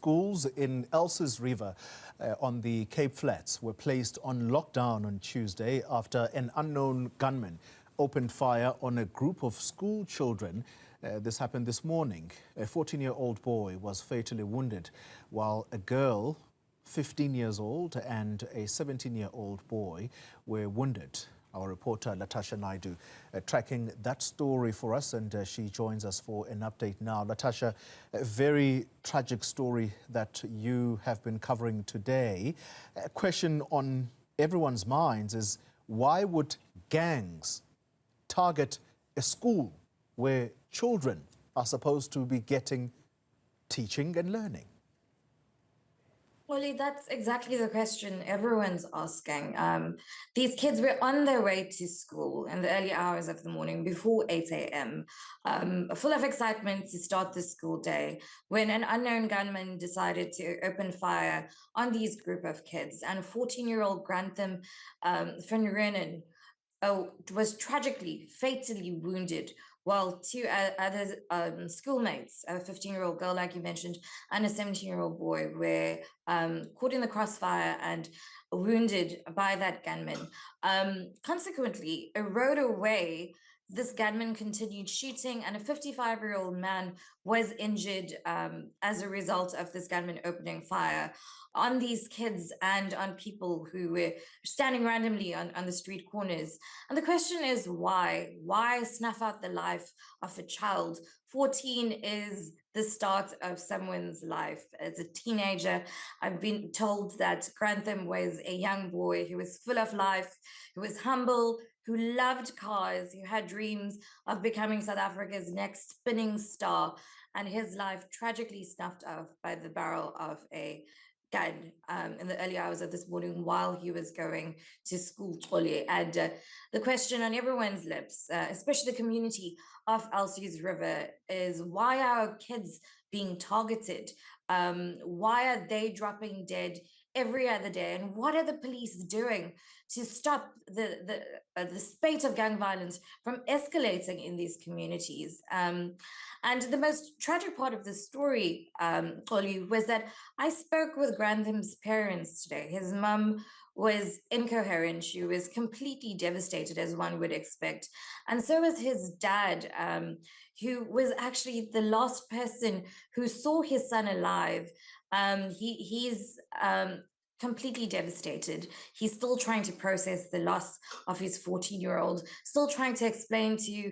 schools in Elsies River on the Cape Flats were placed on lockdown on Tuesday after an unknown gunman opened fire on a group of school children. This happened this morning. A 14-year-old boy was fatally wounded, while a girl, 15 years old, and a 17-year-old boy were wounded. Our reporter Latashia Naidoo tracking that story for us, and she joins us for an update now. Latashia, a very tragic story that you have been covering today. A question on everyone's minds is, why would gangs target a school where children are supposed to be getting teaching and learning? Well, that's exactly the question everyone's asking. These kids were on their way to school in the early hours of the morning before 8 a.m., full of excitement to start the school day, when an unknown gunman decided to open fire on these group of kids. And 14-year-old Grantham van Renen was tragically, fatally wounded, while two other schoolmates, a 15-year-old girl, like you mentioned, and a 17-year-old boy, were caught in the crossfire and wounded by that gunman. Consequently, a road away, this gunman continued shooting, and a 55-year-old man was injured as a result of this gunman opening fire on these kids and on people who were standing randomly on the street corners. And the question is, why? Why snuff out the life of a child? 14 is the start of someone's life. As a teenager, I've been told that Grantham was a young boy who was full of life, who was humble, who loved cars, who had dreams of becoming South Africa's next spinning star, and his life tragically snuffed off by the barrel of a gun in the early hours of this morning while he was going to school. And the question on everyone's lips, especially the community of Elsies River, is, why are kids being targeted? Why are they dropping dead every other day? And what are the police doing to stop the spate of gang violence from escalating in these communities? And the most tragic part of the story, Oli, was that I spoke with Grantham's parents today. His mum was incoherent. She was completely devastated, as one would expect. And so was his dad, who was actually the last person who saw his son alive. He's completely devastated. He's still trying to process the loss of his 14-year-old, still trying to explain to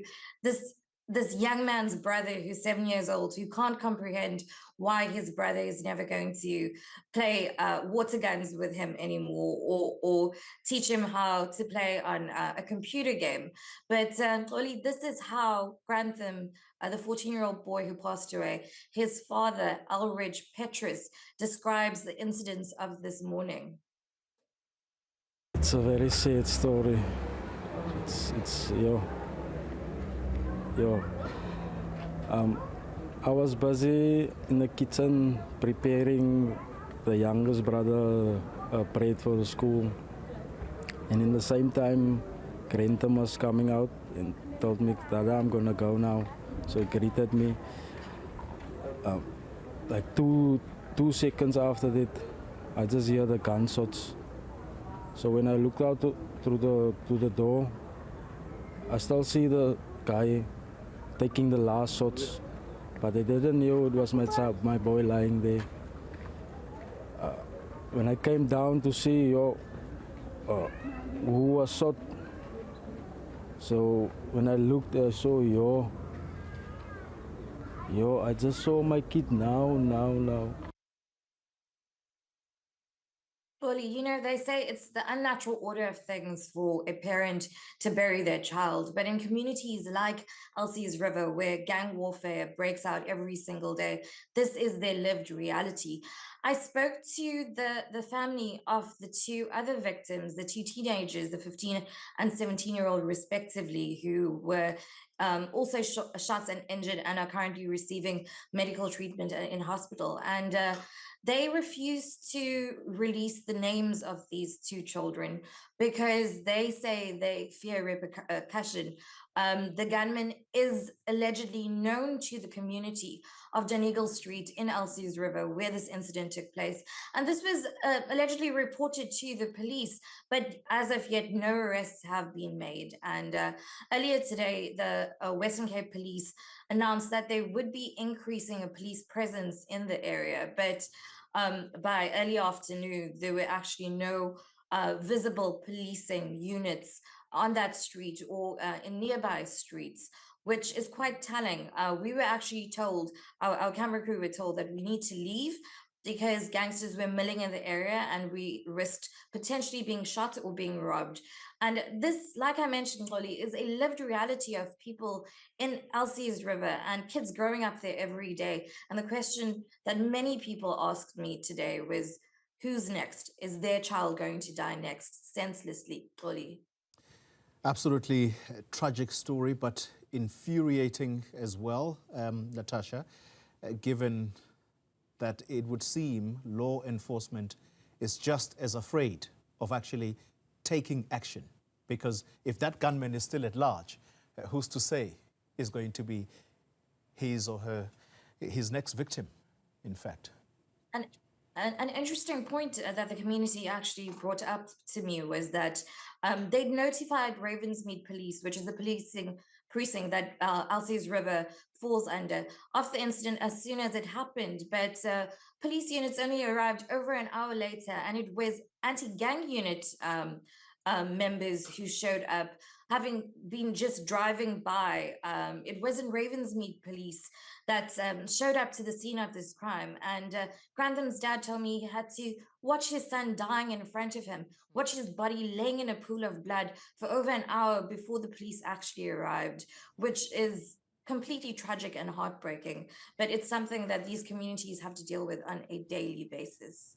this young man's brother who's 7 years old, who can't comprehend why his brother is never going to play water guns with him anymore, or teach him how to play on a computer game. But Oli, this is how Grantham, the 14-year-old boy who passed away, his father, Elridge Petrus, describes the incidents of this morning. It's a very sad story. It's I was busy in the kitchen preparing the youngest brother prayed for the school, and in the same time Grantham was coming out and told me, "Dada, I'm gonna go now." So he greeted me. Like two seconds after that, I just hear the gunshots. So when I looked out through the door, I still see the guy taking the last shots, but I didn't know it was my boy lying there. When I came down to see who was shot, so when I looked, I saw I just saw my kid now. Well, you know, they say it's the unnatural order of things for a parent to bury their child. But in communities like Elsies River, where gang warfare breaks out every single day, this is their lived reality. I spoke to the family of the two other victims, the two teenagers, the 15 and 17-year-old respectively, who were also shot and injured and are currently receiving medical treatment in hospital. And they refuse to release the names of these two children because they say they fear repercussion The gunman is allegedly known to the community of Donegal Street in Elsies River, where this incident took place. And this was allegedly reported to the police, but as of yet, no arrests have been made. And earlier today, the Western Cape Police announced that they would be increasing a police presence in the area. But by early afternoon, there were actually no visible policing units on that street or in nearby streets, which is quite telling. We were actually told, our camera crew were told that we need to leave because gangsters were milling in the area and we risked potentially being shot or being robbed. And this, like I mentioned, Holly, is a lived reality of people in Elsies River and kids growing up there every day. And the question that many people asked me today was, who's next? Is their child going to die next, senselessly, Holly? Absolutely tragic story, but infuriating as well, Latashia, given that it would seem law enforcement is just as afraid of actually taking action. Because if that gunman is still at large, who's to say is going to be his or his next victim, in fact? And an interesting point that the community actually brought up to me was that they'd notified Ravensmead Police, which is the policing precinct that Elsies River falls under, of the incident as soon as it happened. But police units only arrived over an hour later, and it was anti-gang unit members who showed up, having been just driving by. It wasn't Ravensmead Police that showed up to the scene of this crime. And Grantham's dad told me he had to watch his son dying in front of him, watch his body laying in a pool of blood for over an hour before the police actually arrived, which is completely tragic and heartbreaking. But it's something that these communities have to deal with on a daily basis.